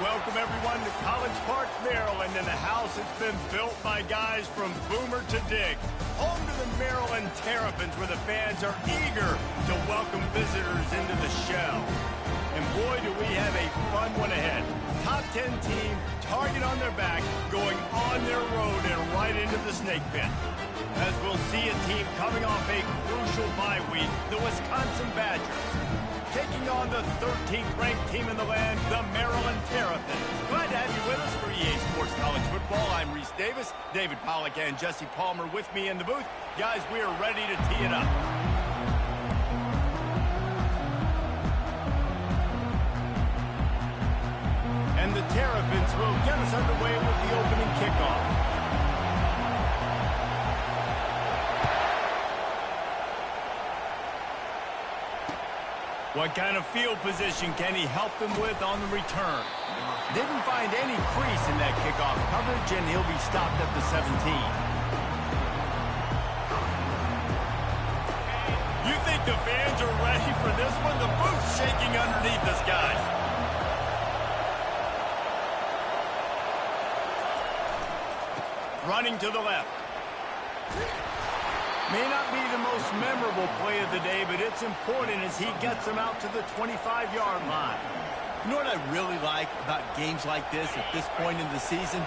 Welcome, everyone, to College Park, Maryland, and the house has been built by guys from Boomer to Dig. Home to the Maryland Terrapins, where the fans are eager to welcome visitors into the shell. And boy, do we have a fun one ahead. Top 10 team, target on their back, going on their road and right into the snake pit. As we'll see a team coming off a crucial bye week, the Wisconsin Badgers, taking on the 13th ranked team in the land, the Maryland Terrapins. Glad to have you with us for EA Sports College Football. I'm Reese Davis, David Pollack and Jesse Palmer with me in the booth. Guys, we are ready to tee it up. And the Terrapins will get us underway with the opening kickoff. What kind of field position can he help them with on the return? Didn't find any crease in that kickoff coverage, and he'll be stopped at the 17. You think the fans are ready for this one? The booth's shaking underneath us, guys. Running to the left. May not be the most memorable play of the day, but it's important as he gets them out to the 25-yard line. You know what I really like about games like this at this point in the season?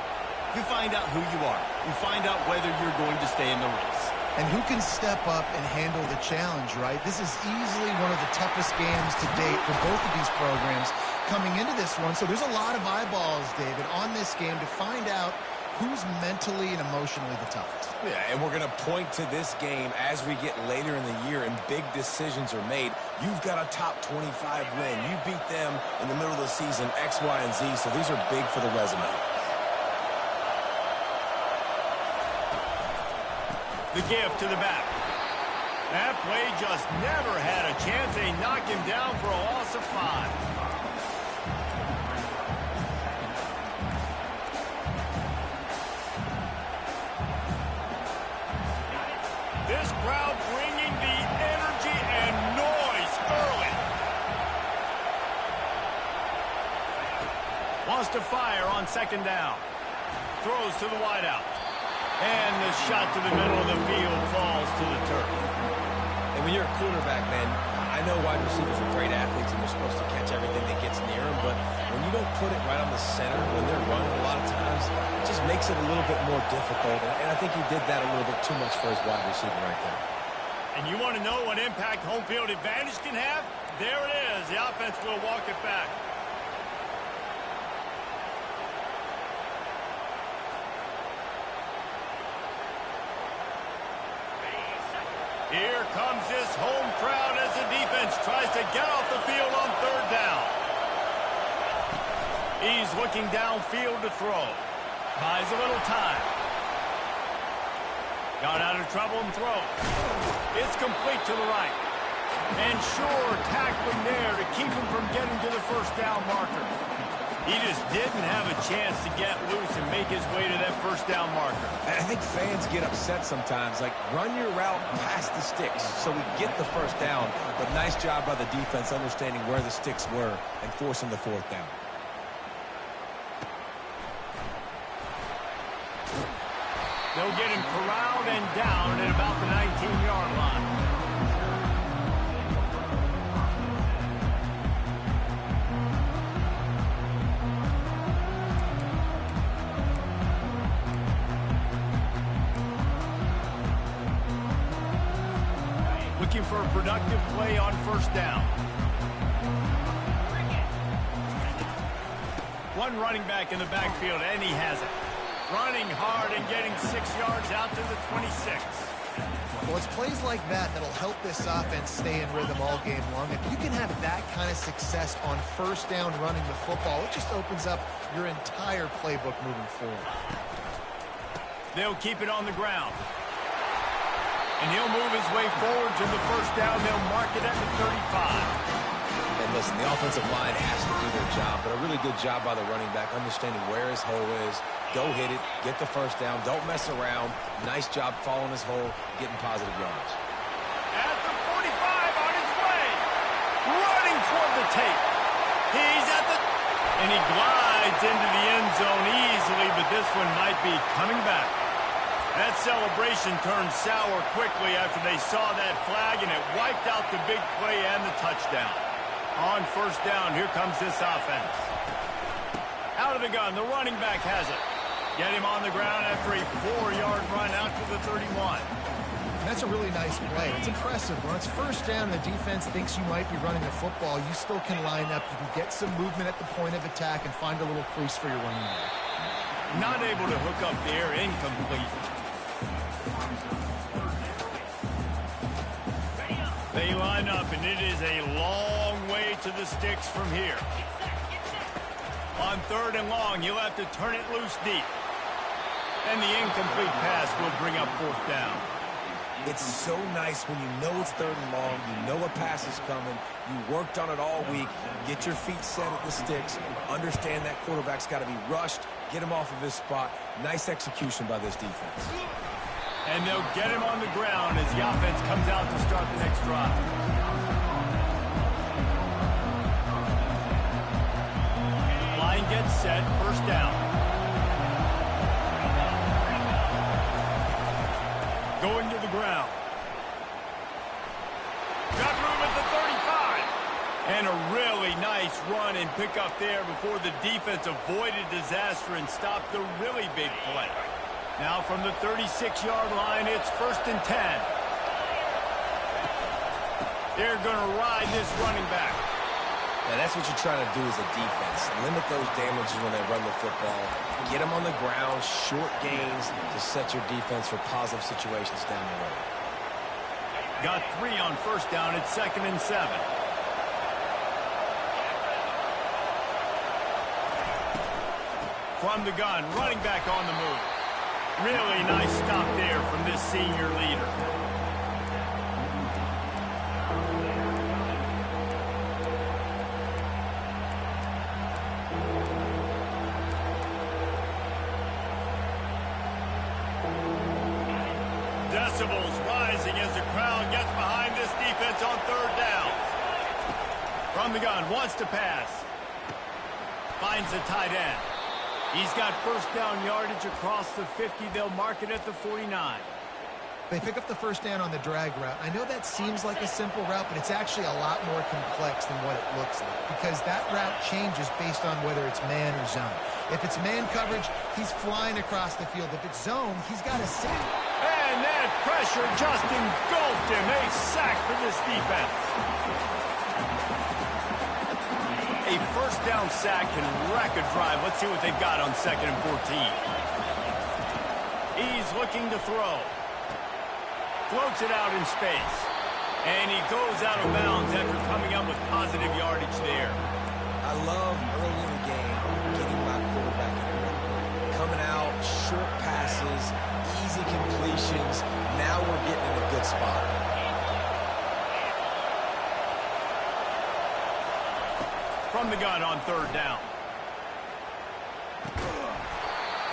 You find out who you are. You find out whether you're going to stay in the race. And who can step up and handle the challenge, right? This is easily one of the toughest games to date for both of these programs coming into this one. So there's a lot of eyeballs, David, on this game to find out who's mentally and emotionally the toughest. Yeah, and we're going to point to this game as we get later in the year and big decisions are made. You've got a top 25 win. You beat them in the middle of the season, X, Y, and Z, so these are big for the resume. The give to the back. That play just never had a chance. They knock him down for a loss of 5. This crowd bringing the energy and noise early. Wants to fire on second down. Throws to the wideout. And the shot to the middle of the field falls to the turf. And when you're a quarterback, man, I know wide receivers are great athletes and they're supposed to catch everything that gets near them, but when you don't put it right on the center when they're running a lot of times, it just makes it a little bit more difficult. And I think he did that a little bit too much for his wide receiver right there. And you want to know what impact home field advantage can have? There it is. The offense will walk it back. Here comes this home crowd as the defense tries to get off the field on third down. He's looking downfield to throw. Buys a little time. Got out of trouble and throw. It's complete to the right. And sure, tackling there to keep him from getting to the first down marker. He just didn't have a chance to get loose and make his way to that first down marker. I think fans get upset sometimes. Like, run your route past the sticks so we get the first down. But nice job by the defense understanding where the sticks were and forcing the fourth down. They'll get him corralled and down at about the 19-yard line. Looking for a productive play on first down. One running back in the backfield, and he has it. Running hard and getting 6 yards out to the 26. Well, it's plays like that that'll help this offense stay in rhythm all game long. If you can have that kind of success on first down running the football, it just opens up your entire playbook moving forward. They'll keep it on the ground. And he'll move his way forward to the first down. They'll mark it at the 35. And listen, the offensive line has to do their job, but a really good job by the running back, understanding where his hole is. Go hit it, get the first down, don't mess around. Nice job following his hole, getting positive yards. At the 45 on his way. Running toward the tape. He's at the... And he glides into the end zone easily, but this one might be coming back. That celebration turned sour quickly after they saw that flag, and it wiped out the big play and the touchdown. On first down, here comes this offense. Out of the gun, the running back has it. Get him on the ground after a 4-yard run out to the 31. That's a really nice play. It's impressive. When it's first down, the defense thinks you might be running the football. You still can line up. You can get some movement at the point of attack and find a little crease for your running back. Not able to hook up there, incomplete. They line up, and it is a long way to the sticks from here. On third and long, you'll have to turn it loose deep. And the incomplete pass will bring up fourth down. It's so nice when you know it's third and long, you know a pass is coming, you worked on it all week, get your feet set at the sticks, understand that quarterback's got to be rushed, get him off of his spot. Nice execution by this defense. And they'll get him on the ground as the offense comes out to start the next drive. Line gets set, first down. Going to the ground. Got room at the 35. And a really nice run and pick up there before the defense avoided disaster and stopped the really big play. Now from the 36-yard line, it's first and 10. They're going to ride this running back. Now that's what you're trying to do as a defense. Limit those damages when they run the football. Get them on the ground, short gains to set your defense for positive situations down the road. Got 3 on first down. It's second and 7. From the gun, running back on the move. Really nice stop there from this senior leader. Decibels rising as the crowd gets behind this defense on third down. From the gun, wants to pass. Finds the tight end. He's got first down yardage across the 50. They'll mark it at the 49. They pick up the first down on the drag route. I know that seems like a simple route, but it's actually a lot more complex than what it looks like because that route changes based on whether it's man or zone. If it's man coverage, he's flying across the field. If it's zone, he's got to sit. And that pressure just engulfed him. A sack for this defense. A first down sack can wreck a drive. Let's see what they've got on second and 14. He's looking to throw. Floats it out in space. And he goes out of bounds after coming up with positive yardage there. I love early in the game getting my quarterback in the rhythm. Coming out, short passes, easy completions. Now we're getting in a good spot. From the gun on third down.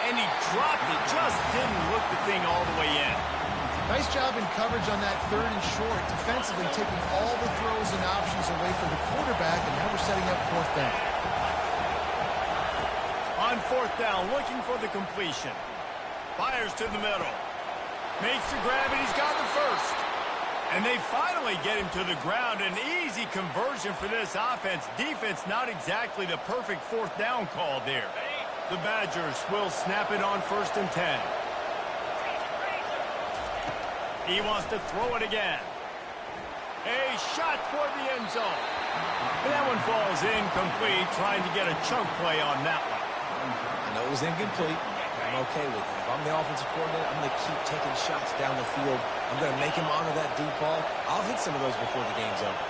And he dropped it. Just didn't look the thing all the way in. Nice job in coverage on that third and short. Defensively taking all the throws and options away from the quarterback, and now we're setting up fourth down. On fourth down, looking for the completion. Fires to the middle. Makes the grab, and he's got the first. And they finally get him to the ground. An easy conversion for this offense. Defense not exactly the perfect fourth down call there. The Badgers will snap it on first and 10. He wants to throw it again. A shot toward the end zone. And that one falls incomplete, trying to get a chunk play on that one. I know it was incomplete. I'm okay with it. If I'm the offensive coordinator, I'm going to keep taking shots down the field. I'm going to make him honor that deep ball. I'll hit some of those before the game's over.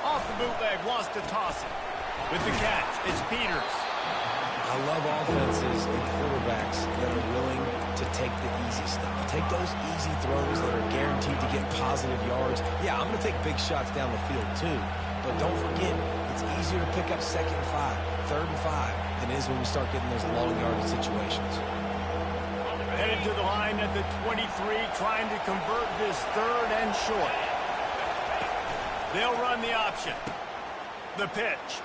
Off the bootleg, wants to toss it. With the catch, it's Peters. I love offenses and quarterbacks that are willing to take the easy stuff. Take those easy throws that are guaranteed to get positive yards. Yeah, I'm going to take big shots down the field too. But don't forget, it's easier to pick up second and 5, third and 5 than it is when we start getting those long yardage situations. Headed to the line at the 23, trying to convert this third and short. They'll run the option. The pitch.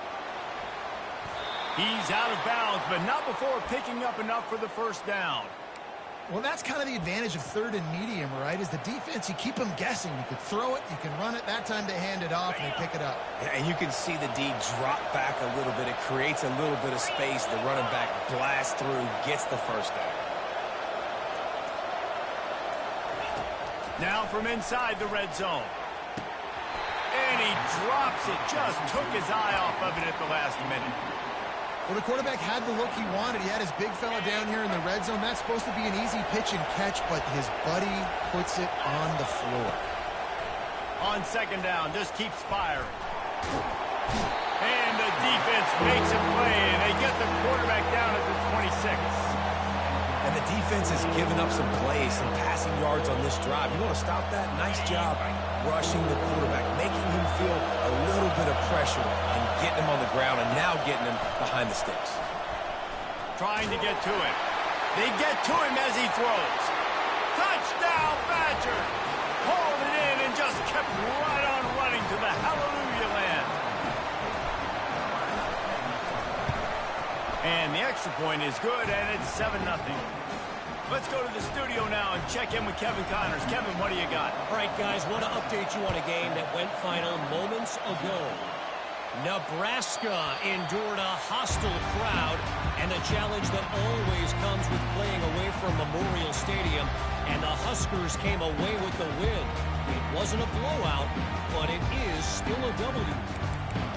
He's out of bounds, but not before picking up enough for the first down. Well, that's kind of the advantage of third and medium, right? Is the defense, you keep them guessing. You can throw it, you can run it. That time they hand it off and they pick it up. Yeah, and you can see the D drop back a little bit. It creates a little bit of space. The running back blasts through, gets the first down. Now from inside the red zone. And he drops it. Just took his eye off of it at the last minute. Well, the quarterback had the look he wanted. He had his big fella down here in the red zone. That's supposed to be an easy pitch and catch, but his buddy puts it on the floor. On second down, just keeps firing. And the defense makes a play, and they get the quarterback down at the 26. And the defense has given up some plays, some passing yards on this drive. You want to stop that? Nice job rushing the quarterback, making him feel a little bit of pressure and getting him on the ground and now getting him behind the sticks. Trying to get to him. They get to him as he throws. Touchdown, Badger! Hauled it in and just kept right on running to the hallelujah land. And the extra point is good, and it's 7-0. Let's go to the studio now and check in with Kevin Connors. Kevin, what do you got? All right, guys, want to update you on a game that went final moments ago. Nebraska endured a hostile crowd and a challenge that always comes with playing away from Memorial Stadium, and the Huskers came away with the win. It wasn't a blowout, but it is still a W.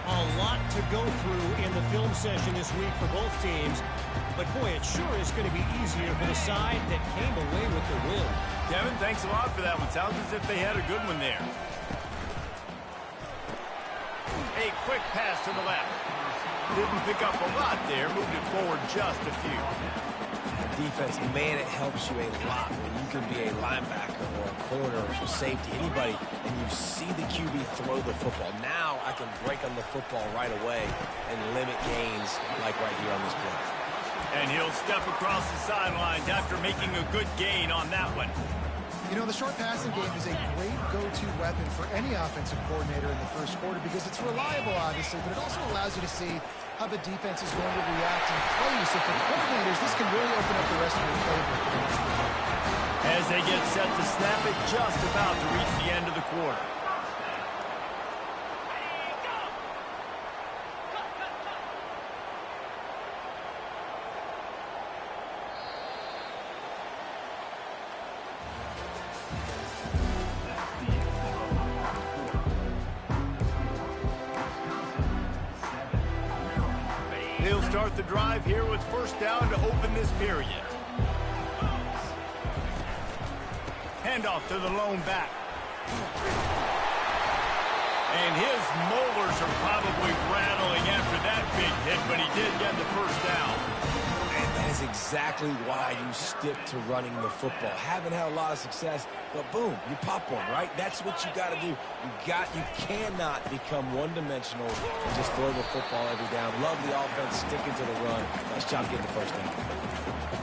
A lot to go through in the film session this week for both teams, but boy, it sure is going to be easier for the side that came away with the win. Kevin, thanks a lot for that one. Sounds as if they had a good one there. A quick pass to the left. Didn't pick up a lot there. Moved it forward just a few. Defense, man, it helps you a lot when you can be a linebacker or a corner or safety, anybody, and you see the QB throw the football. Now I can break on the football right away and limit gains like right here on this play. And he'll step across the sidelines after making a good gain on that one. You know, the short passing game is a great go-to weapon for any offensive coordinator in the first quarter because it's reliable, obviously, but it also allows you to see how the defense is going to react and play. So for coordinators, this can really open up the rest of your playbook. As they get set to snap it, just about to reach the end of the quarter. They'll start the drive here with first down to open this period. Handoff to the lone back. And his molars are probably rattling after that big hit, but he did get the first down. And that is exactly why you stick to running the football. Haven't had a lot of success, but boom, you pop one, right? That's what you got to do. You cannot become one-dimensional and just throw the football every down. Love the offense, sticking to the run. Nice job getting the first down.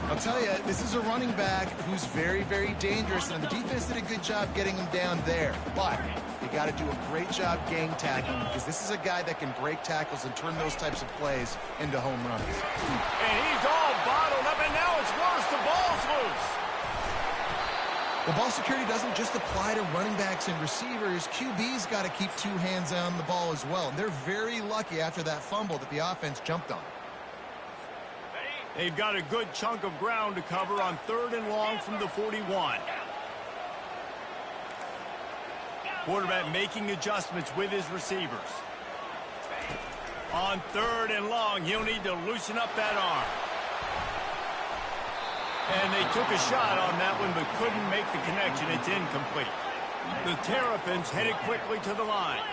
I'll tell you, this is a running back who's very, very dangerous, and the defense did a good job getting him down there. But you got to do a great job gang tackling because this is a guy that can break tackles and turn those types of plays into home runs. And he's all bottled up, and now it's worse. The ball's loose. Well, ball security doesn't just apply to running backs and receivers. QB's got to keep two hands on the ball as well. And they're very lucky after that fumble that the offense jumped on. They've got a good chunk of ground to cover on third and long from the 41. Quarterback making adjustments with his receivers. On third and long, he'll need to loosen up that arm. And they took a shot on that one, but couldn't make the connection. It's incomplete. The Terrapins headed quickly to the line.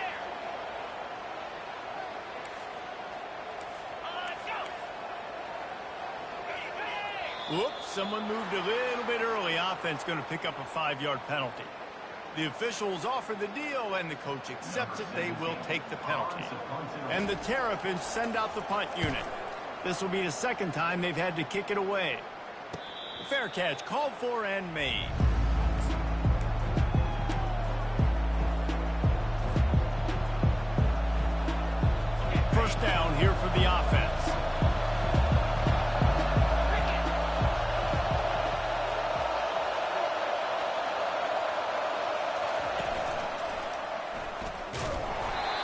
Whoops, someone moved a little bit early. Offense going to pick up a 5-yard penalty. The officials offer the deal, and the coach accepts it. They will take the penalty. And the Terrapins send out the punt unit. This will be the second time they've had to kick it away. Fair catch called for and made. first down here for the offense.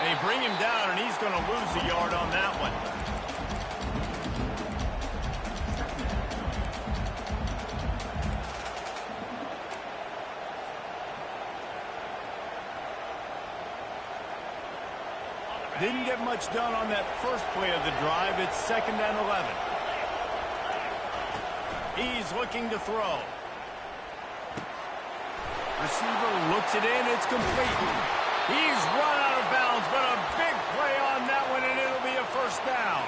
They bring him down, and he's going to lose a yard on that one. Didn't get much done on that first play of the drive. It's 2nd and 11. He's looking to throw. Receiver looks it in. It's complete. He's run out of bounds, but a big play on that one, and it'll be a first down.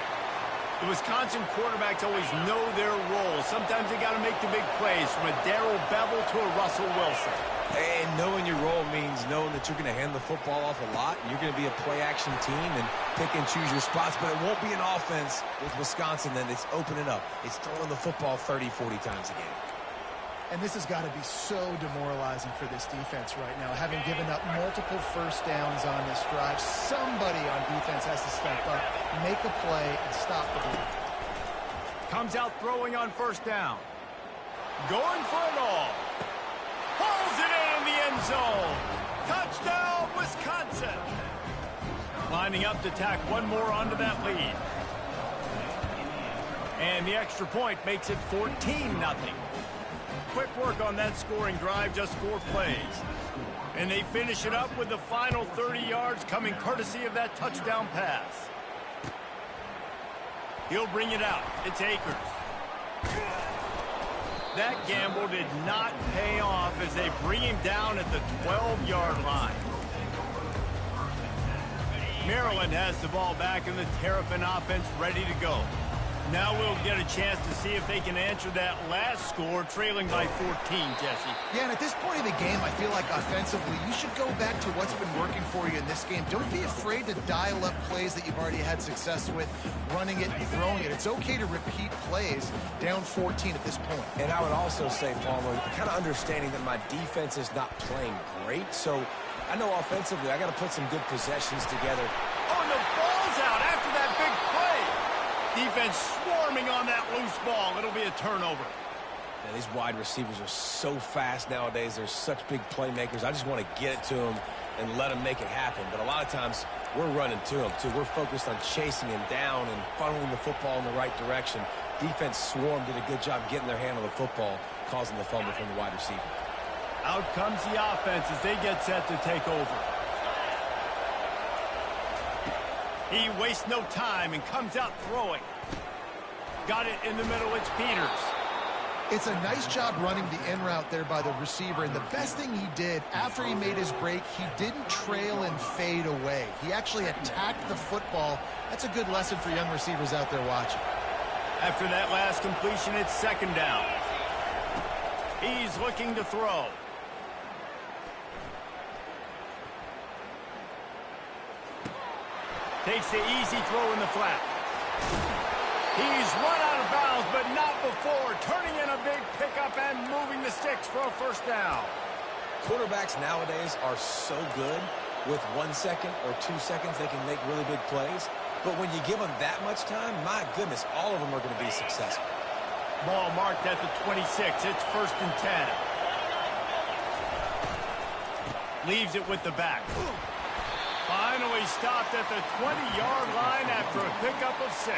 The Wisconsin quarterbacks always know their role. Sometimes they got to make the big plays, from a Darrell Bevel to a Russell Wilson. And knowing your role means knowing that you're going to hand the football off a lot, and you're going to be a play-action team and pick and choose your spots, but it won't be an offense with Wisconsin that it's opening up. It's throwing the football 30, 40 times a game. And this has got to be so demoralizing for this defense right now, having given up multiple first downs on this drive. Somebody on defense has to step up, make a play, and stop the bleed. Comes out throwing on first down. Going for it all. Pulls it in the end zone. Touchdown, Wisconsin. Lining up to tack one more onto that lead. And the extra point makes it 14-0. Quick work on that scoring drive, just 4 plays. And they finish it up with the final 30 yards coming courtesy of that touchdown pass. He'll bring it out. It's Akers. That gamble did not pay off as they bring him down at the 12-yard line. Maryland has the ball back and the Terrapin offense ready to go. Now we'll get a chance to see if they can answer that last score, trailing by 14, Jesse. Yeah, and at this point in the game, I feel like offensively, you should go back to what's been working for you in this game. Don't be afraid to dial up plays that you've already had success with, running it and throwing it. It's okay to repeat plays down 14 at this point. And I would also say, Palmer, kind of understanding that my defense is not playing great, so I know offensively I got to put some good possessions together. Oh, and the ball's out after that big play. Defense swarming on that loose ball. It'll be a turnover. Man, these wide receivers are so fast nowadays. They're such big playmakers. I just want to get it to them and let them make it happen. But a lot of times we're running to them, too. We're focused on chasing him down and funneling the football in the right direction. Defense swarm did a good job getting their hand on the football, causing the fumble from the wide receiver. Out comes the offense as they get set to take over. He wastes no time and comes out throwing. Got it in the middle. It's Peters. It's a nice job running the in route there by the receiver, and the best thing he did after he made his break, he didn't trail and fade away. He actually attacked the football. That's a good lesson for young receivers out there watching. After that last completion, it's 2nd down. He's looking to throw. Takes the easy throw in the flat. He's run out of bounds, but not before. Turning in a big pickup and moving the sticks for a first down. Quarterbacks nowadays are so good. With 1 second or 2 seconds, they can make really big plays. But when you give them that much time, my goodness, all of them are going to be successful. Ball marked at the 26. It's 1st and 10. Leaves it with the back. Finally stopped at the 20-yard line after a pickup of 6.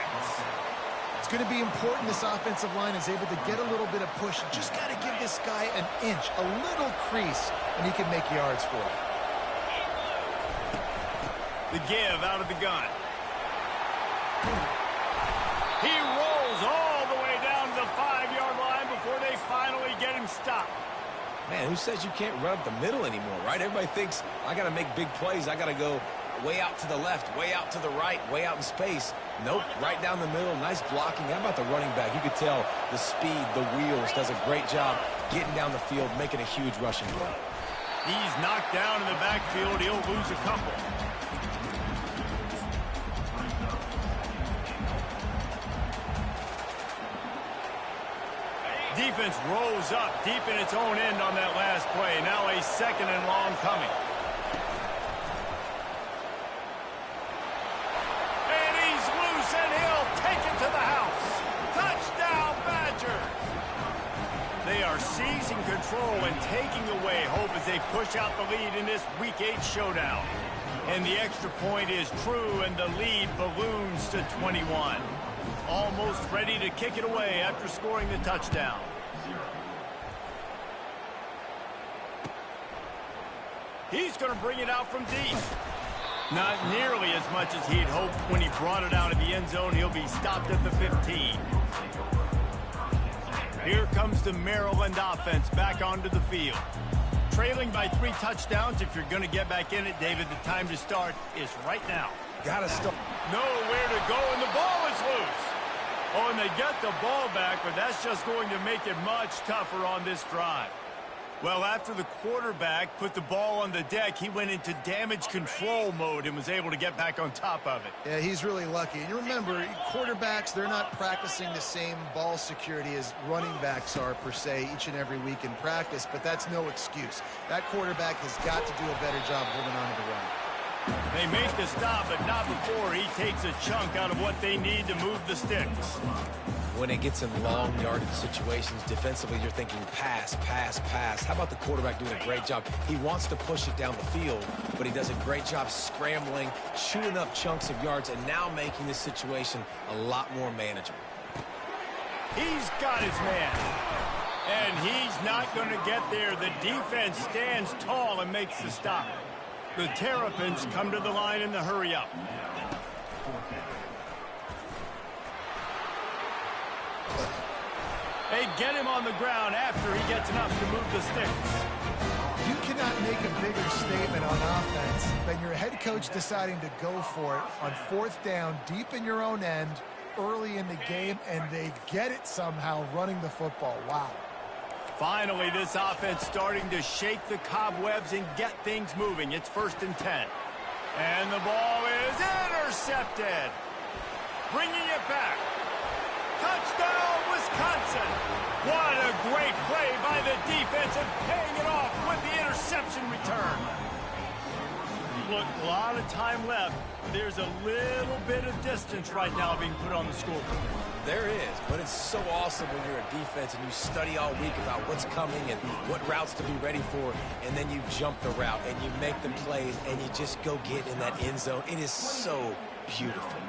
It's going to be important this offensive line is able to get a little bit of push. You just got to give this guy an inch, a little crease, and he can make yards for it. The give out of the gun. He rolls all the way down to the 5-yard line before they finally get him stopped. Man, who says you can't run up the middle anymore, right? Everybody thinks I got to make big plays. I got to go way out to the left, way out to the right, way out in space. Nope, right down the middle. Nice blocking. How about the running back? You could tell the speed, the wheels, does a great job getting down the field, making a huge rushing play. He's knocked down in the backfield. He'll lose a couple. Defense rose up deep in its own end on that last play. Now a 2nd and long coming. And he and he'll take it to the house. Touchdown, Badgers! They are seizing control and taking away hope as they push out the lead in this Week 8 showdown. And the extra point is true, and the lead balloons to 21. Almost ready to kick it away after scoring the touchdown. He's going to bring it out from deep. Not nearly as much as he'd hoped when he brought it out of the end zone. He'll be stopped at the 15. Here comes the Maryland offense back onto the field. Trailing by 3 touchdowns. If you're going to get back in it, David, the time to start is right now. Gotta start. Nowhere to go, and the ball is loose. Oh, and they get the ball back, but that's just going to make it much tougher on this drive. Well, after the quarterback put the ball on the deck, he went into damage control mode and was able to get back on top of it. Yeah, he's really lucky. And you remember, quarterbacks, they're not practicing the same ball security as running backs are, per se, each and every week in practice, but that's no excuse. That quarterback has got to do a better job holding on to the run. They make the stop, but not before he takes a chunk out of what they need to move the sticks. When it gets in long yardage situations, defensively, you're thinking pass, pass, pass. How about the quarterback doing a great job? He wants to push it down the field, but he does a great job scrambling, chewing up chunks of yards, and now making this situation a lot more manageable. He's got his man. And he's not going to get there. The defense stands tall and makes the stop. The Terrapins come to the line in the hurry-up. They get him on the ground after he gets enough to move the sticks. You cannot make a bigger statement on offense than your head coach deciding to go for it on 4th down, deep in your own end, early in the game, and they get it somehow running the football. Wow. Finally, this offense starting to shake the cobwebs and get things moving. It's 1st and 10. And the ball is intercepted. Bringing it back. Touchdown, Wisconsin. What a great play by the defense and paying it off with the interception return. Look, a lot of time left. There's a little bit of distance right now being put on the scoreboard. There is, but it's so awesome when you're a defense and you study all week about what's coming and what routes to be ready for, and then you jump the route and you make the plays and you just go get in that end zone. It is so beautiful.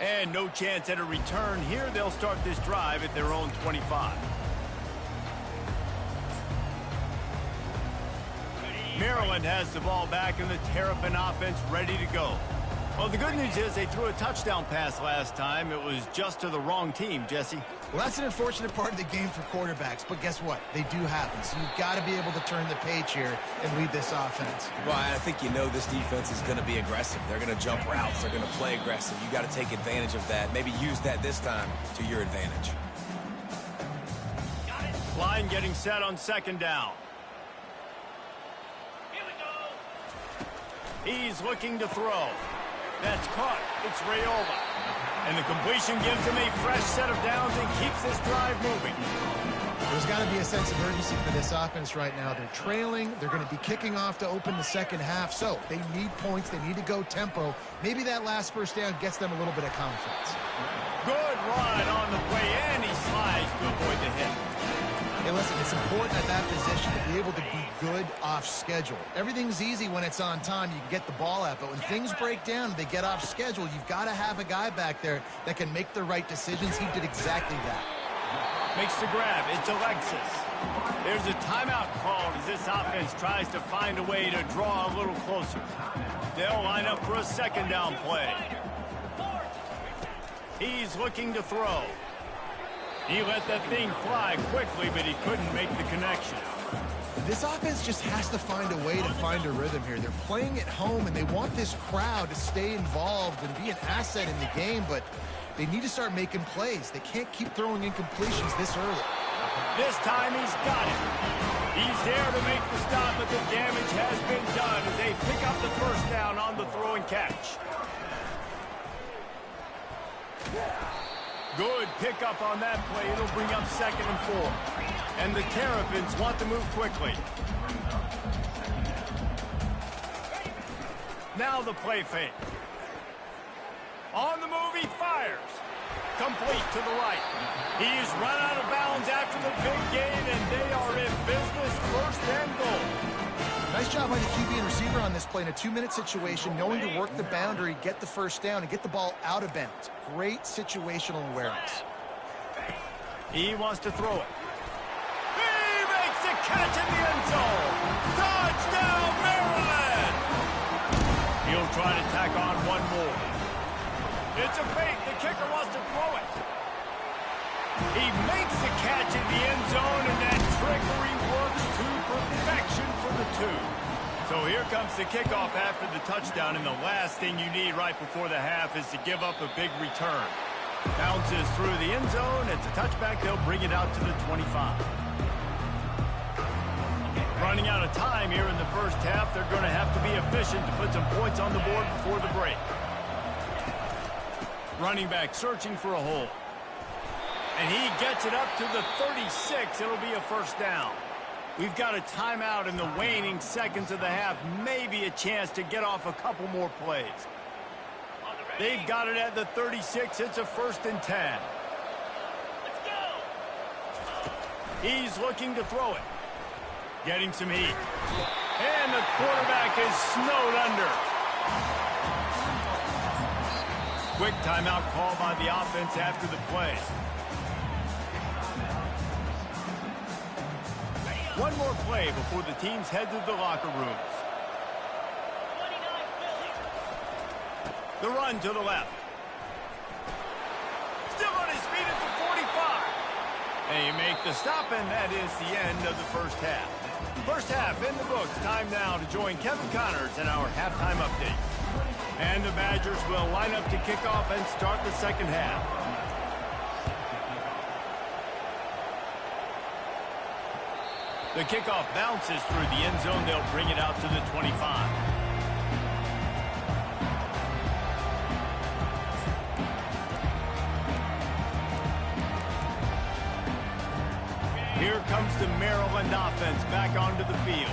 And no chance at a return here. They'll start this drive at their own 25. Maryland has the ball back and the Terrapin offense ready to go. Well, the good news is they threw a touchdown pass last time. It was just to the wrong team, Jesse. Well, that's an unfortunate part of the game for quarterbacks, but guess what? They do happen, so you've got to be able to turn the page here and lead this offense. Well, I think you know this defense is going to be aggressive. They're going to jump routes. They're going to play aggressive. You got to take advantage of that. Maybe use that this time to your advantage. Line getting set on 2nd down. Here we go. He's looking to throw. That's caught. It's Raiola. And the completion gives him a fresh set of downs and keeps this drive moving. There's got to be a sense of urgency for this offense right now. They're trailing. They're going to be kicking off to open the second half. So they need points. They need to go tempo. Maybe that last 1st down gets them a little bit of confidence. Good run on the play, and he slides to avoid the hit. Hey, listen, it's important at that position to be able to be good off schedule. Everything's easy when it's on time. You can get the ball out. But when things break down, they get off schedule, you've got to have a guy back there that can make the right decisions. He did exactly that. Makes the grab. It's Alexis. There's a timeout called as this offense tries to find a way to draw a little closer. They'll line up for a 2nd down play. He's looking to throw. He let that thing fly quickly, but he couldn't make the connection. This offense just has to find a way to find a rhythm here. They're playing at home, and they want this crowd to stay involved and be an asset in the game, but they need to start making plays. They can't keep throwing incompletions this early. This time he's got it. He's there to make the stop, but the damage has been done as they pick up the 1st down on the throw and catch. Good pickup on that play. It'll bring up 2nd and 4. And the Terrapins want to move quickly. Now the play fake. On the move, he fires. Complete to the right. He's run out of bounds after the big gain, and they are in business, first and goal. Nice job by the QB and receiver on this play in a 2-minute situation, knowing to work the boundary, get the first down, and get the ball out of bounds. Great situational awareness. He wants to throw it. He makes a catch in the end zone. Touchdown, Maryland! He'll try to tack on one more. It's a fake. The kicker wants to throw it. He makes the catch in the end zone, and that trickery works to perfection for the two. So here comes the kickoff after the touchdown, and the last thing you need right before the half is to give up a big return. Bounces through the end zone. It's a touchback. They'll bring it out to the 25. Running out of time here in the first half. They're going to have to be efficient to put some points on the board before the break. Running back searching for a hole. And he gets it up to the 36. It'll be a first down. We've got a timeout in the waning seconds of the half. Maybe a chance to get off a couple more plays. They've got it at the 36. It's a first and 10. Let's go. He's looking to throw it. Getting some heat. And the quarterback is snowed under. Quick timeout call by the offense after the play. One more play before the teams head to the locker rooms. The run to the left. Still on his feet at the 45. They make the stop, and that is the end of the first half. First half in the books. Time now to join Kevin Connors in our halftime update. And the Badgers will line up to kick off and start the second half. The kickoff bounces through the end zone. They'll bring it out to the 25. Here comes the Maryland offense back onto the field.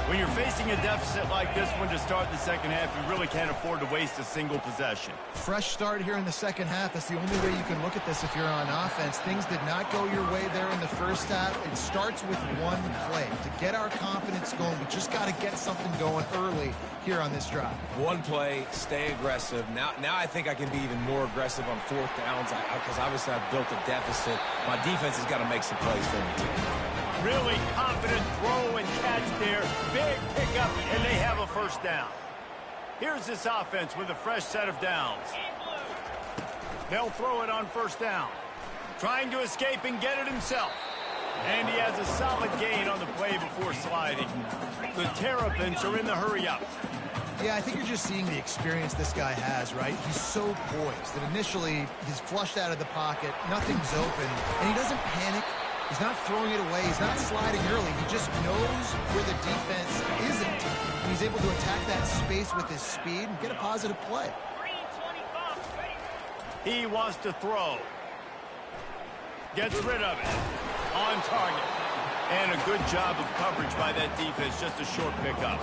When you're facing a deficit like this one to start the second half, you really can't afford to waste a single possession. Fresh start here in the second half. That's the only way you can look at this if you're on offense. Things did not go your way there in the first half. It starts with one play. To get our confidence going, we just got to get something going early here on this drive. One play, stay aggressive. Now I think I can be even more aggressive on fourth downs because obviously I've built a deficit. My defense has got to make some plays for me, too. Really confident throw and catch there. Big pickup, and they have a first down. Here's this offense with a fresh set of downs. They'll throw it on first down. Trying to escape and get it himself. And he has a solid gain on the play before sliding. The Terrapins are in the hurry-up. Yeah, I think you're just seeing the experience this guy has, right? He's so poised that initially he's flushed out of the pocket, nothing's open, and he doesn't panic. He's not throwing it away. He's not sliding early. He just knows where the defense isn't. And he's able to attack that space with his speed and get a positive play. He wants to throw. Gets rid of it. On target. And a good job of coverage by that defense. Just a short pickup.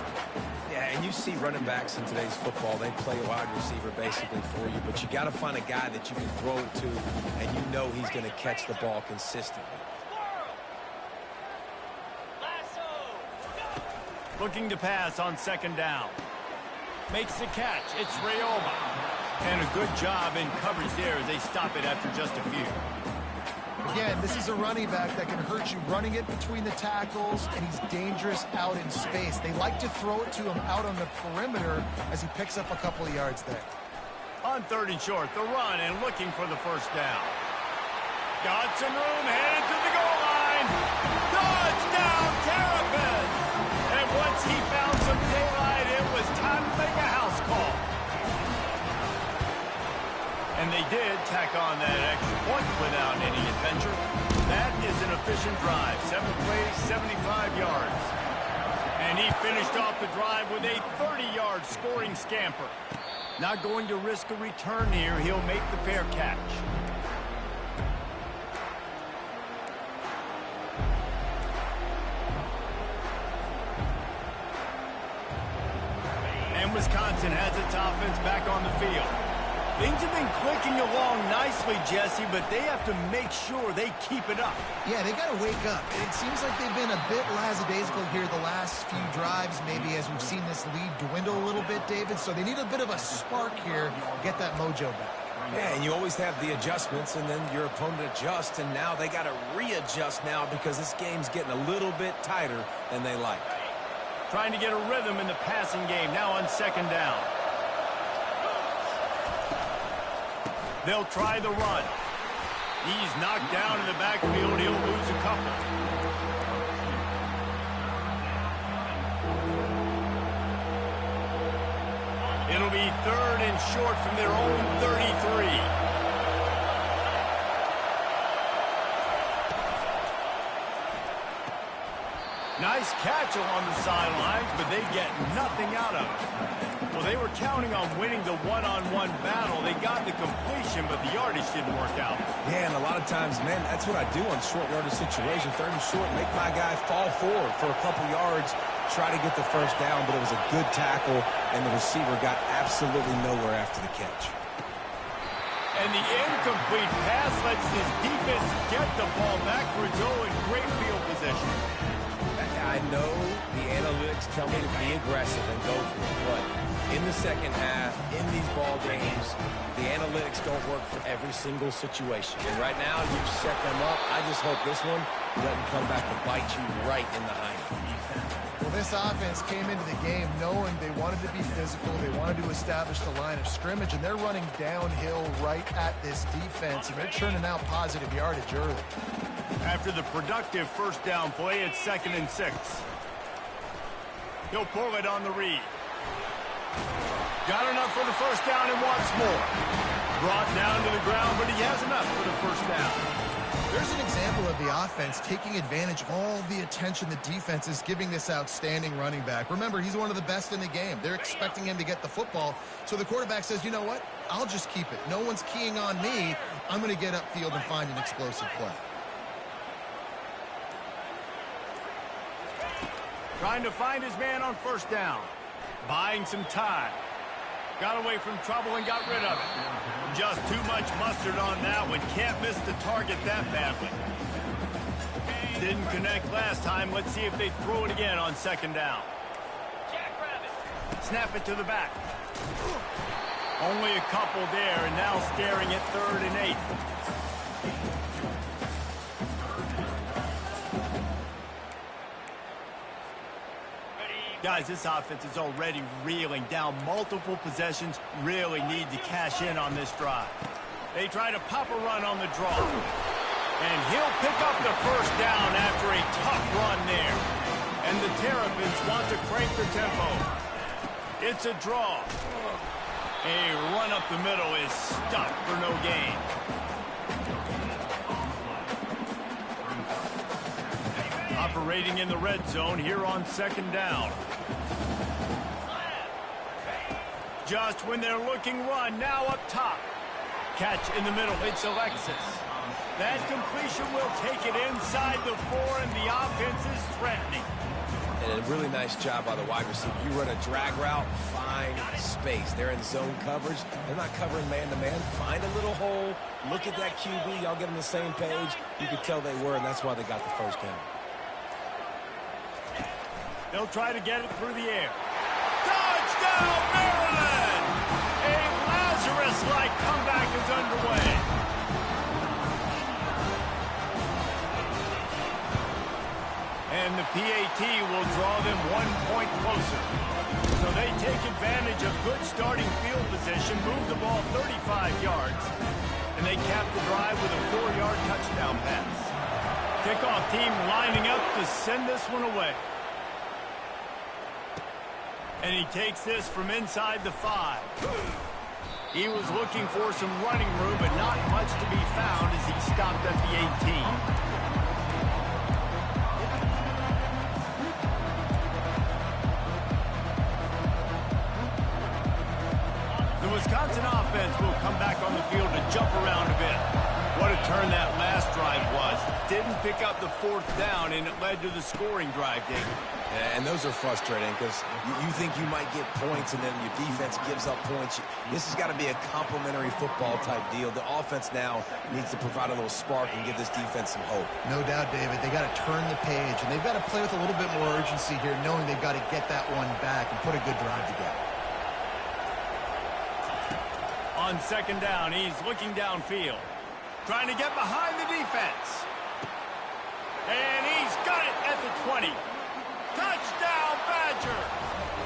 Yeah, and you see running backs in today's football, they play a wide receiver basically for you, but you got to find a guy that you can throw it to, and you know he's going to catch the ball consistently. Looking to pass on second down. Makes the catch. It's Rayola. And a good job in coverage there as they stop it after just a few. Again, this is a running back that can hurt you running it between the tackles, and he's dangerous out in space. They like to throw it to him out on the perimeter as he picks up a couple of yards there. On third and short, the run and looking for the first down. Got some room, headed to the goal line. Touchdown, Terrapins! And once he found some daylight, it was time to make a house call. And they did tack on that extra point without any adventure. That is an efficient drive. 7 plays, 75 yards. And he finished off the drive with a 30-yard scoring scamper. Not going to risk a return here. He'll make the fair catch. Wisconsin has its offense back on the field. Things have been clicking along nicely, Jesse, but they have to make sure they keep it up. Yeah, they got to wake up. It seems like they've been a bit lackadaisical here the last few drives, maybe as we've seen this lead dwindle a little bit, David. So they need a bit of a spark here, get that mojo back. Yeah, and you always have the adjustments, and then your opponent adjusts, and now they got to readjust now because this game's getting a little bit tighter than they like. Trying to get a rhythm in the passing game now on second down. They'll try the run. He's knocked down in the backfield. He'll lose a couple. It'll be 3rd and short from their own 33. Nice catch along the sidelines, but they get nothing out of it. Well, they were counting on winning the one-on-one battle. They got the completion, but the yardage didn't work out. Yeah, and a lot of times, man, that's what I do on short yardage situations. 3rd and short, make my guy fall forward for a couple yards, try to get the first down, but it was a good tackle, and the receiver got absolutely nowhere after the catch. And the incomplete pass lets this defense get the ball back for its own great field position. I know the analytics tell me to be aggressive and go for it, but in the second half, in these ball games, the analytics don't work for every single situation. And right now, you've set them up. I just hope this one doesn't come back to bite you right in the hind. Well, this offense came into the game knowing they wanted to be physical, they wanted to establish the line of scrimmage, and they're running downhill right at this defense, and they're churning out positive yardage early. After the productive first down play, it's 2nd and 6. He'll pull it on the read. Got enough for the first down and wants more. Brought down to the ground, but he has enough for the first down. There's an example of the offense taking advantage of all the attention the defense is giving this outstanding running back. Remember, he's one of the best in the game. They're expecting him to get the football, so the quarterback says, you know what? I'll just keep it. No one's keying on me. I'm going to get upfield and find an explosive play. Trying to find his man on first down. Buying some time. Got away from trouble and got rid of it. Just too much mustard on that one. Can't miss the target that badly. Didn't connect last time. Let's see if they throw it again on second down. Snap it to the back. Only a couple there, and now staring at 3rd and 8. Guys, this offense is already reeling down multiple possessions. Really need to cash in on this drive. They try to pop a run on the draw. And he'll pick up the first down after a tough run there. And the Terrapins want to crank the tempo. It's a draw. A run up the middle is stuck for no gain. Operating in the red zone here on second down. Just when they're looking run, now up top. Catch in the middle, it's Alexis. That completion will take it inside the 4, and the offense is threatening. And a really nice job by the wide receiver. You run a drag route, find space. They're in zone coverage. They're not covering man-to-man. Find a little hole. Look at that QB. Y'all get on the same page. You could tell they were, and that's why they got the first down. They'll try to get it through the air. Touchdown, Maryland! A Lazarus-like comeback is underway. And the PAT will draw them 1 point closer. So they take advantage of good starting field position, move the ball 35 yards, and they cap the drive with a 4-yard touchdown pass. Kickoff team lining up to send this one away. And he takes this from inside the 5. He was looking for some running room, but not much to be found as he stopped at the 18. The Wisconsin offense will come back on the field to jump around a bit. What a turn that last drive was. didn't pick up the fourth down, and it led to the scoring drive, David. And those are frustrating because you think you might get points and then your defense gives up points. This has got to be a complementary football type deal. The offense now needs to provide a little spark and give this defense some hope. No doubt, David. They got to turn the page, and they've got to play with a little bit more urgency here, knowing they've got to get that one back and put a good drive together. On second down, he's looking downfield, trying to get behind the defense. And he's got it at the 20. Touchdown, Badger!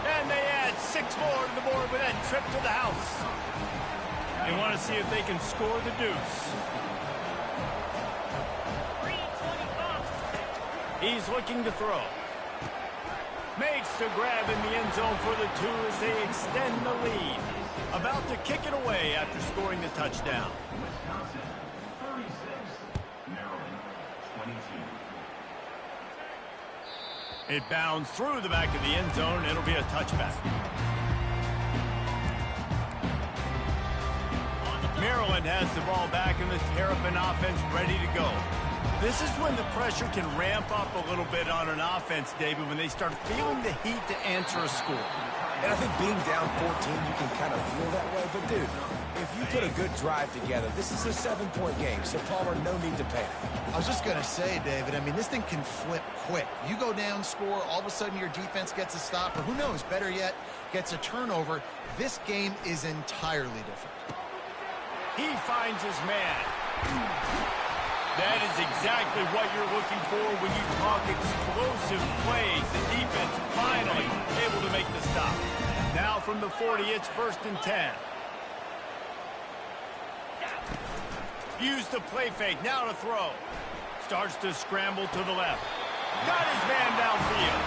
And they add 6 more to the board with that trip to the house. They want to see if they can score the deuce. He's looking to throw. Makes the grab in the end zone for the 2 as they extend the lead. About to kick it away after scoring the touchdown. It bounds through the back of the end zone. It'll be a touchback. Maryland has the ball back in the Terrapin offense ready to go. This is when the pressure can ramp up a little bit on an offense, David, when they start feeling the heat to answer a score. And I think being down 14, you can kind of feel that way. But, dude, if you put a good drive together, this is a 7-point game. So, Palmer, no need to panic. I was just going to say, David, I mean, this thing can flip quick. You go down, score, all of a sudden your defense gets a stop, or who knows, better yet, gets a turnover. This game is entirely different. He finds his man. That is exactly what you're looking for when you talk explosive plays. The defense finally able to make the stop. Now from the 40, it's 1st and 10. Use the play fake, now to throw. Starts to scramble to the left. Got his man downfield.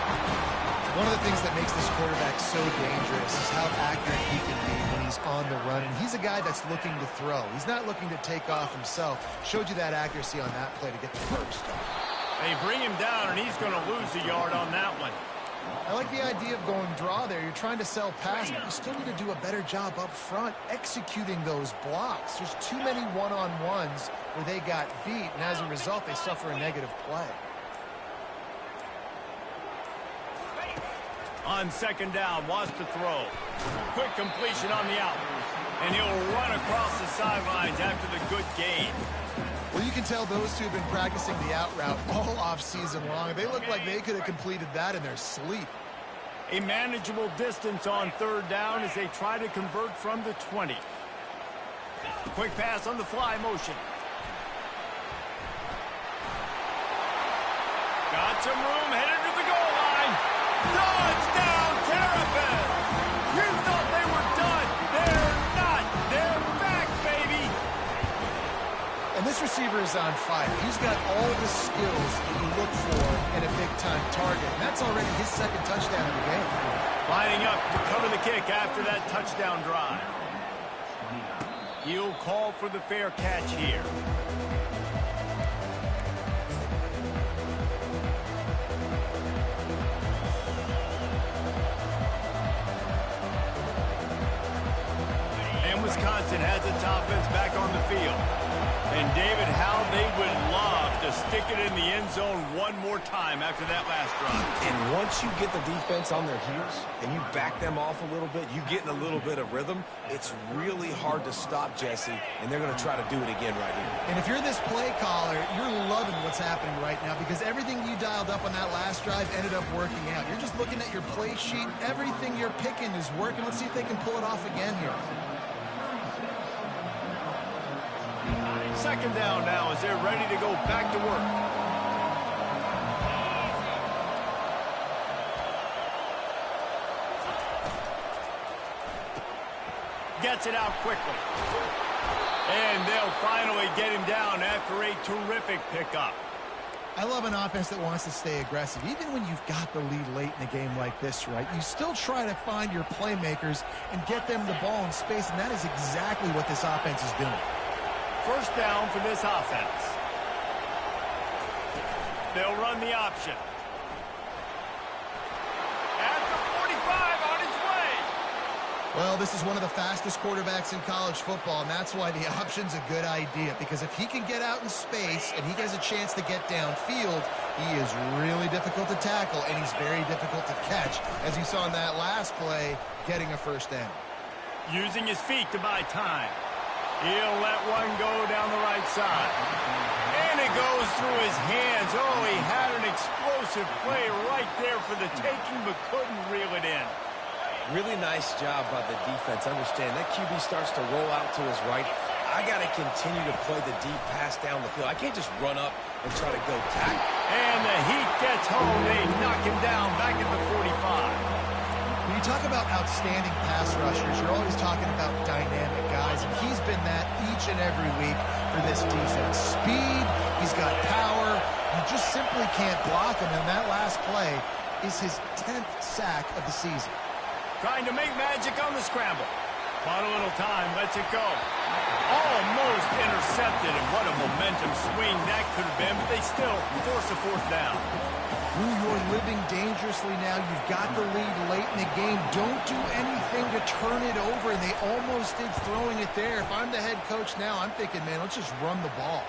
One of the things that makes this quarterback so dangerous is how accurate he can be when he's on the run. And he's a guy that's looking to throw. He's not looking to take off himself. Showed you that accuracy on that play to get the first. They bring him down, and he's going to lose a yard on that one. I like the idea of going draw there. You're trying to sell pass, but you still need to do a better job up front executing those blocks. There's too many one-on-ones where they got beat, and as a result, they suffer a negative play. On second down, wants to throw. Quick completion on the out. And he'll run across the sidelines after the good gain. Well, you can tell those two have been practicing the out route all off-season long. They look like they could have completed that in their sleep. A manageable distance on third down as they try to convert from the 20. Quick pass on the fly motion. Got some room, headed to the goal line. Touchdown, Terrapin! You thought they were done. They're not. They're back, baby. And this receiver is on fire. He's got all the skills that you look for in a big-time target. And that's already his 2nd touchdown of the game. Lining up to cover the kick after that touchdown drive. He'll call for the fair catch here. Wisconsin has its offense back on the field. And, David, how they would love to stick it in the end zone one more time after that last drive. And once you get the defense on their heels and you back them off a little bit, you get in a little bit of rhythm, it's really hard to stop, Jesse, and they're going to try to do it again right here. And if you're this play caller, you're loving what's happening right now because everything you dialed up on that last drive ended up working out. You're just looking at your play sheet. Everything you're picking is working. Let's see if they can pull it off again here. Second down now as they're ready to go back to work. Gets it out quickly. And they'll finally get him down after a terrific pickup. I love an offense that wants to stay aggressive. Even when you've got the lead late in a game like this, right, you still try to find your playmakers and get them the ball in space, and that is exactly what this offense is doing. First down for this offense. They'll run the option. At the 45 on his way. Well, this is one of the fastest quarterbacks in college football, and that's why the option's a good idea, because if he can get out in space and he has a chance to get downfield, he is really difficult to tackle, and he's very difficult to catch, as you saw in that last play, getting a first down. Using his feet to buy time. He'll let one go down the right side. And it goes through his hands. Oh, he had an explosive play right there for the taking, but couldn't reel it in. Really nice job by the defense. Understand, that QB starts to roll out to his right. I got to continue to play the deep pass down the field. I can't just run up and try to go tackle. And the heat gets home. They knock him down back at the 45. When you talk about outstanding pass rushers, you're always talking about dynamic guys, and he's been that each and every week for this defense. Speed, he's got power, you just simply can't block him, and that last play is his 10th sack of the season. Trying to make magic on the scramble. Bought a little time, lets it go. Almost intercepted, and what a momentum swing that could have been, but they still force a fourth down. You're living dangerously now. You've got the lead late in the game. Don't do anything to turn it over, and they almost did throwing it there. If I'm the head coach now, I'm thinking, man, let's just run the ball.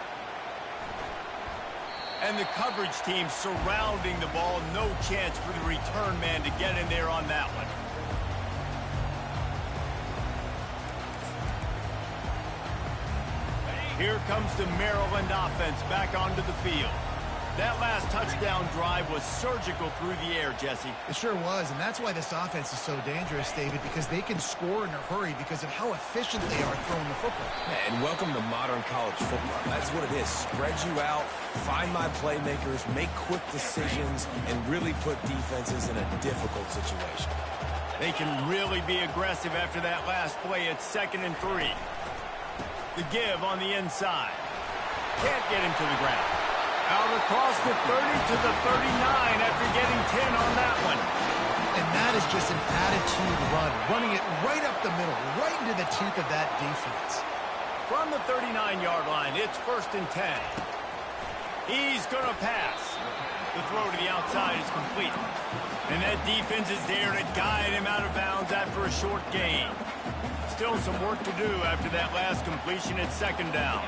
And the coverage team surrounding the ball. No chance for the return man to get in there on that one. Here comes the Maryland offense back onto the field. That last touchdown drive was surgical through the air, Jesse. It sure was, and that's why this offense is so dangerous, David, because they can score in a hurry because of how efficient they are throwing the football. And welcome to modern college football. That's what it is. Spread you out, find my playmakers, make quick decisions, and really put defenses in a difficult situation. They can really be aggressive after that last play. It's 2nd and 3. The give on the inside. Can't get him to the ground. Out across the 30 to the 39 after getting 10 on that one. And that is just an attitude run, running it right up the middle, right into the teeth of that defense. From the 39-yard line, it's 1st and 10. He's going to pass. The throw to the outside is complete. And that defense is there to guide him out of bounds after a short gain. Still some work to do after that last completion at 2nd down.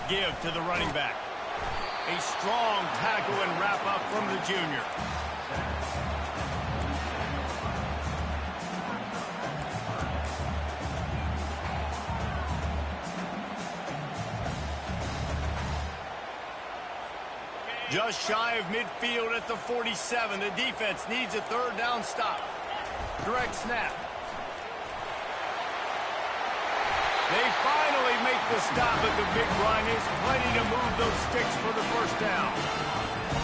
Give to the running back. A strong tackle and wrap up from the junior. Just shy of midfield at the 47. The defense needs a 3rd down stop. Direct snap. They finally make the stop, but the big run is plenty to move those sticks for the 1st down.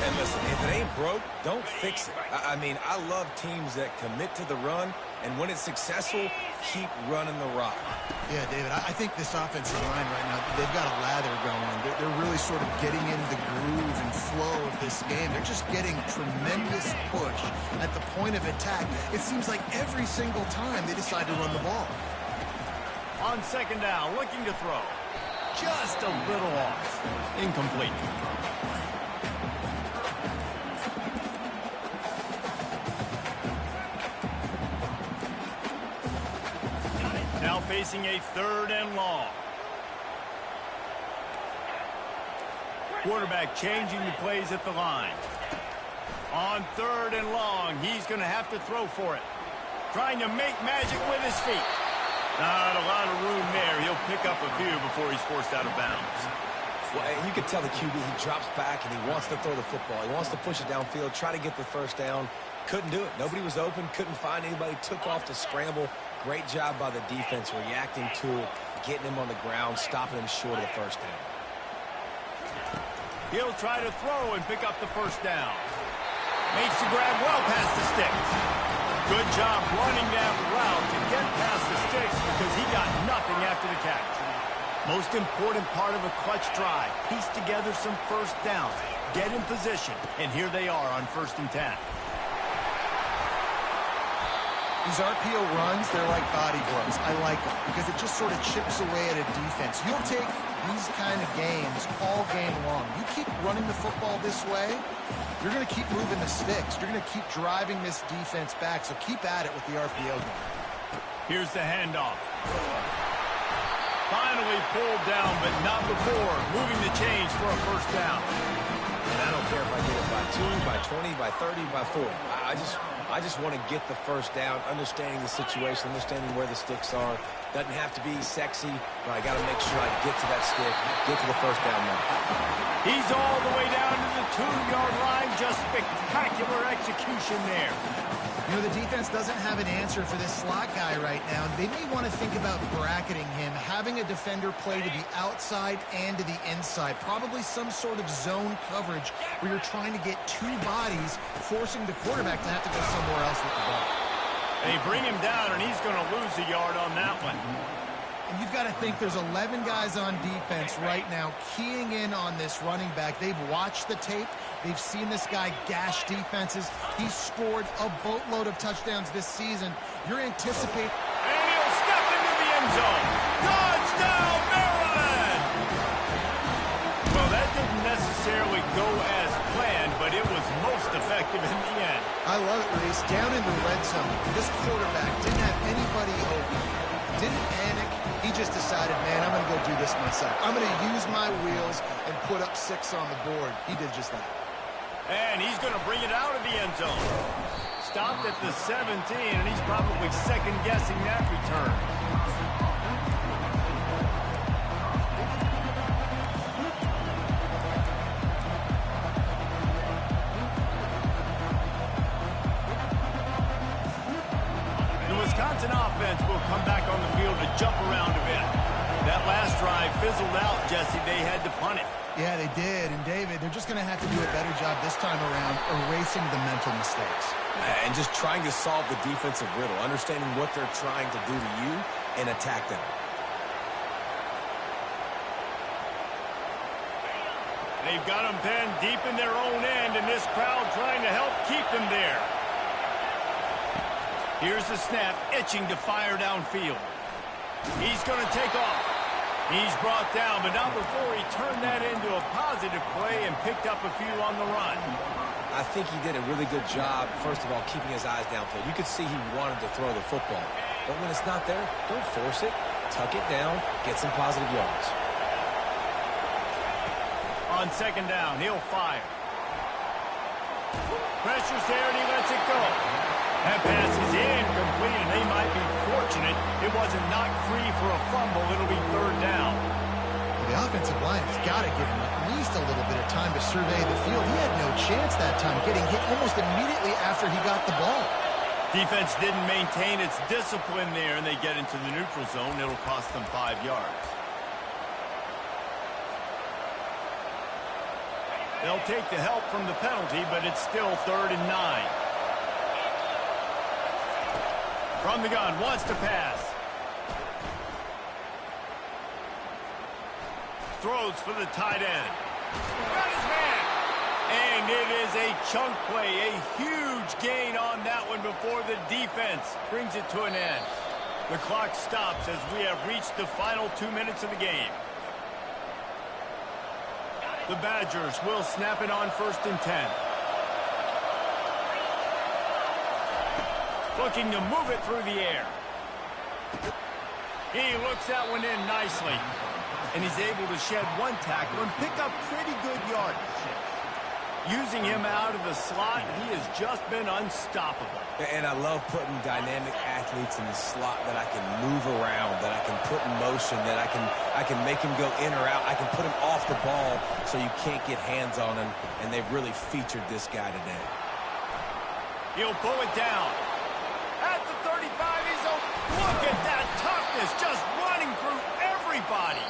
And listen, if it ain't broke, don't fix it. I mean, I love teams that commit to the run, and when it's successful, keep running the rock. Yeah, David, I think this offensive line right now, they've got a lather going. They're really sort of getting into the groove and flow of this game. They're just getting tremendous push at the point of attack. It seems like every single time they decide to run the ball. On 2nd down, looking to throw. Just a little off. Incomplete. Now facing a 3rd and long. Quarterback changing the plays at the line. On 3rd and long, he's going to have to throw for it. Trying to make magic with his feet. Not a lot of room there. He'll pick up a few before he's forced out of bounds. Well, you can tell the QB, he drops back and he wants to throw the football. He wants to push it downfield, try to get the 1st down. Couldn't do it. Nobody was open, couldn't find anybody, took off to scramble. Great job by the defense reacting to it, getting him on the ground, stopping him short of the 1st down. He'll try to throw and pick up the 1st down. Makes the grab well past the sticks. Good job running that route to get past the sticks because he got nothing after the catch. Most important part of a clutch drive. Piece together some 1st downs. Get in position. And here they are on 1st and 10. These RPO runs, they're like body blows. I like them because it just sort of chips away at a defense. You'll take these kind of games all game long. You keep running the football this way, you're going to keep moving the sticks. You're going to keep driving this defense back, so keep at it with the RPO game. Here's the handoff. Finally pulled down, but not before moving the chains for a first down. And I don't care if I get it by 2, by 20, by 30, by 40. I just want to get the first down, understanding the situation, understanding where the sticks are. Doesn't have to be sexy, but I got to make sure I get to that stick, get to the first down now. He's all the way down to the 2-yard line. Just spectacular execution there. You know, the defense doesn't have an answer for this slot guy right now. They may want to think about bracketing him, having a defender play to the outside and to the inside. Probably some sort of zone coverage where you're trying to get two bodies, forcing the quarterback to have to go somewhere else with the ball. They bring him down, and he's going to lose a yard on that one. And you've got to think there's 11 guys on defense right now keying in on this running back. They've watched the tape. They've seen this guy gash defenses. He's scored a boatload of touchdowns this season. You're anticipating... And he'll step into the end zone. Touchdown, Maryland! Well, that didn't necessarily go as planned, but it was most effective in the end. I love it, Reese. Down in the red zone, this quarterback didn't have anybody open. Didn't panic. He just decided, man, I'm going to go do this myself. I'm going to use my wheels and put up 6 on the board. He did just that. And he's going to bring it out of the end zone. Stopped at the 17, and he's probably second-guessing that return. The Wisconsin offense will come back on the field to jump around a bit. That last drive fizzled out, Jesse. They had to punt it. Yeah, they did. And, David, they're just going to have to do a better job this time around erasing the mental mistakes. And just trying to solve the defensive riddle, understanding what they're trying to do to you and attack them. They've got them pinned deep in their own end, and this crowd trying to help keep them there. Here's the snap, itching to fire downfield. He's going to take off. He's brought down, but not before he turned that into a positive play and picked up a few on the run. I think he did a really good job, first of all, keeping his eyes downfield. You could see he wanted to throw the football. But when it's not there, don't force it. Tuck it down, get some positive yards. On second down, he'll fire. Pressure's there, and he lets it go. That pass is incomplete, and they might be fortunate it wasn't knocked free for a fumble. It'll be third down. The offensive line has got to give him at least a little bit of time to survey the field. He had no chance that time, getting hit almost immediately after he got the ball. Defense didn't maintain its discipline there, and they get into the neutral zone. It'll cost them 5 yards. They'll take the help from the penalty, but it's still 3rd and 9. From the gun, wants to pass. Throws for the tight end. Got his man. And it is a chunk play, a huge gain on that one before the defense brings it to an end. The clock stops as we have reached the final 2 minutes of the game. The Badgers will snap it on 1st and 10. Looking to move it through the air. He looks that one in nicely. And he's able to shed one tackle and pick up pretty good yardage. Using him out of the slot, he has just been unstoppable. And I love putting dynamic athletes in the slot that I can move around, that I can put in motion, that I can make him go in or out. I can put him off the ball so you can't get hands on him, and they've really featured this guy today. He'll pull it down. At the 35, he's look at that toughness, just running through everybody.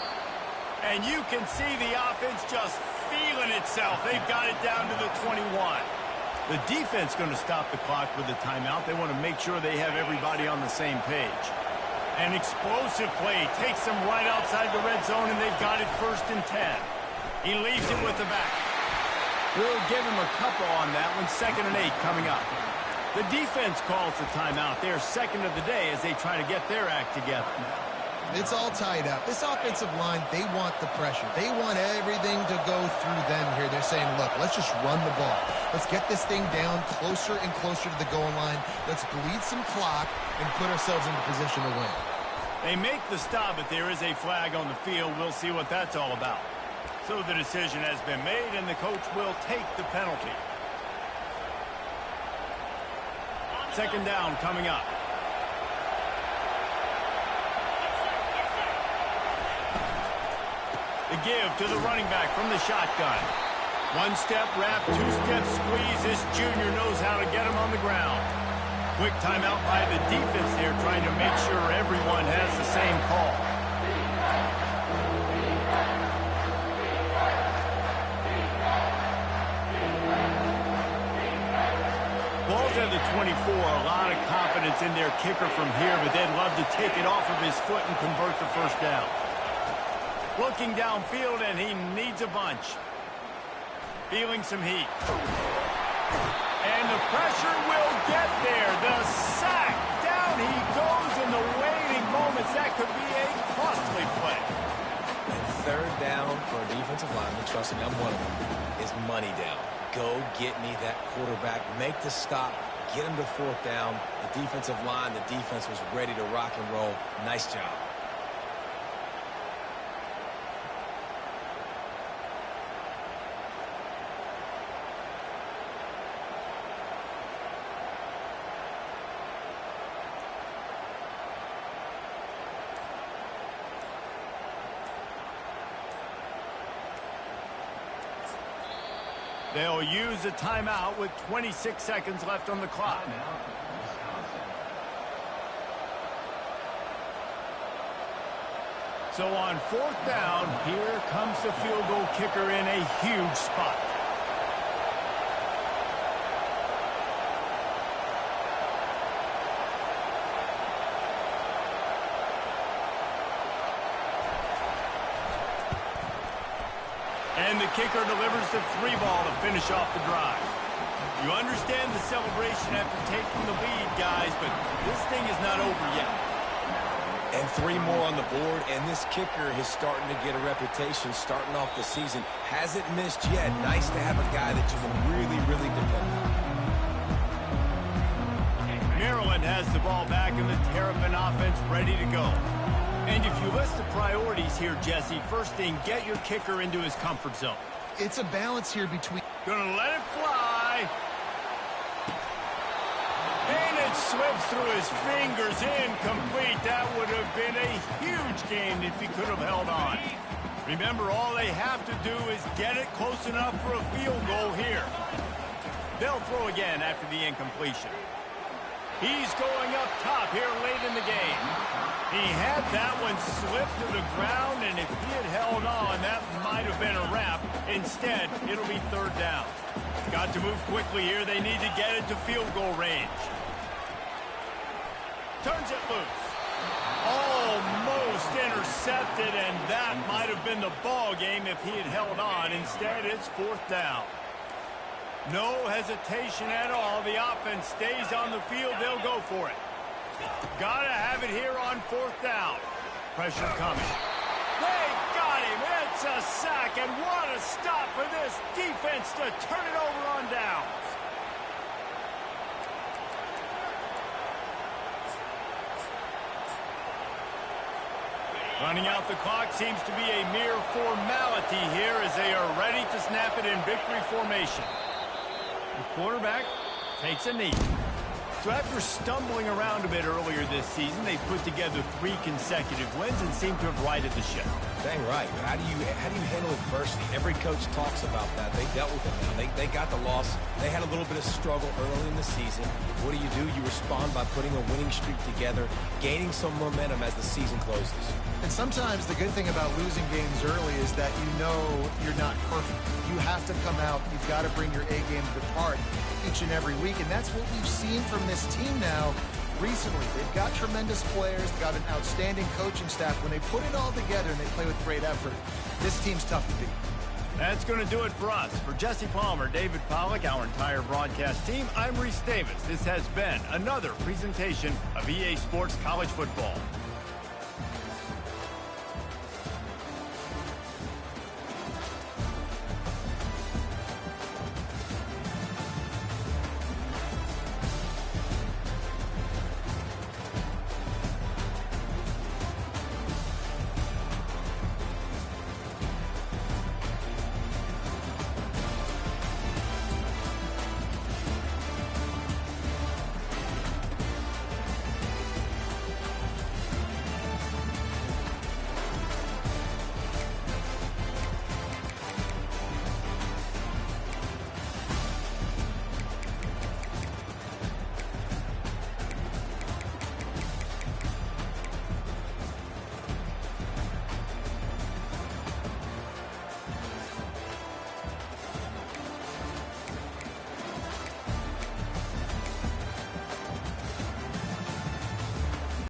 And you can see the offense just feeling itself. They've got it down to the 21. The defense going to stop the clock with a timeout. They want to make sure they have everybody on the same page. An explosive play takes them right outside the red zone, and they've got it 1st and 10. He leaves it with the back. We'll give him a couple on that one. 2nd and 8 coming up. The defense calls the timeout. They're second of the day as they try to get their act together. It's all tied up. This offensive line, they want the pressure. They want everything to go through them here. They're saying, look, let's just run the ball. Let's get this thing down closer and closer to the goal line. Let's bleed some clock and put ourselves into position to win. They make the stop, but there is a flag on the field. We'll see what that's all about. So the decision has been made, and the coach will take the penalty. Second down coming up. The give to the running back from the shotgun. One-step wrap, two-step squeeze. This junior knows how to get him on the ground. Quick timeout by the defense here, trying to make sure everyone has the same call. Ball's at the 24. A lot of confidence in their kicker from here, but they'd love to take it off of his foot and convert the first down. Looking downfield, and he needs a bunch. Feeling some heat. And the pressure will get there. The sack. Down he goes in the waiting moments. That could be a costly play. And third down for a defensive lineman, trust me, I'm one of them, is money down. Go get me that quarterback. Make the stop. Get him to fourth down. The defensive line, the defense was ready to rock and roll. Nice job. They'll use a timeout with 26 seconds left on the clock. So on fourth down, here comes the field goal kicker in a huge spot. And the kicker delivers the 3-ball to finish off the drive. You understand the celebration after taking the lead, guys, but this thing is not over yet. And 3 more on the board, and this kicker is starting to get a reputation starting off the season. Hasn't missed yet. Nice to have a guy that you can really, really depend on. Maryland has the ball back, and the Terrapin offense ready to go. And if you list the priorities here, Jesse, first thing, get your kicker into his comfort zone. It's a balance here between... Gonna let it fly. And it slips through his fingers, incomplete. That would have been a huge gain if he could have held on. Remember, all they have to do is get it close enough for a field goal here. They'll throw again after the incompletion. He's going up top here late in the game. He had that one slip to the ground, and if he had held on, that might have been a wrap. Instead, it'll be third down. Got to move quickly here. They need to get it to field goal range. Turns it loose. Almost intercepted, and that might have been the ball game if he had held on. Instead, it's fourth down. No hesitation at all. The offense stays on the field. They'll go for it. Gotta have it here on fourth down. Pressure coming. They got him. It's a sack, and what a stop for this defense to turn it over on downs. Running out the clock seems to be a mere formality here as they are ready to snap it in victory formation. The quarterback takes a knee. So after stumbling around a bit earlier this season, they put together 3 consecutive wins and seem to have righted the ship. Dang right. How do you handle adversity? Every coach talks about that. They dealt with it now. They got the loss. They had a little bit of struggle early in the season. What do? You respond by putting a winning streak together, gaining some momentum as the season closes. And sometimes the good thing about losing games early is that you know you're not perfect. You have to come out. You've got to bring your A game to the part each and every week. And that's what we've seen from this team now recently. They've got tremendous players. They've got an outstanding coaching staff. When they put it all together and they play with great effort, this team's tough to beat. That's going to do it for us. For Jesse Palmer, David Pollack, our entire broadcast team, I'm Reese Davis. This has been another presentation of EA Sports College Football.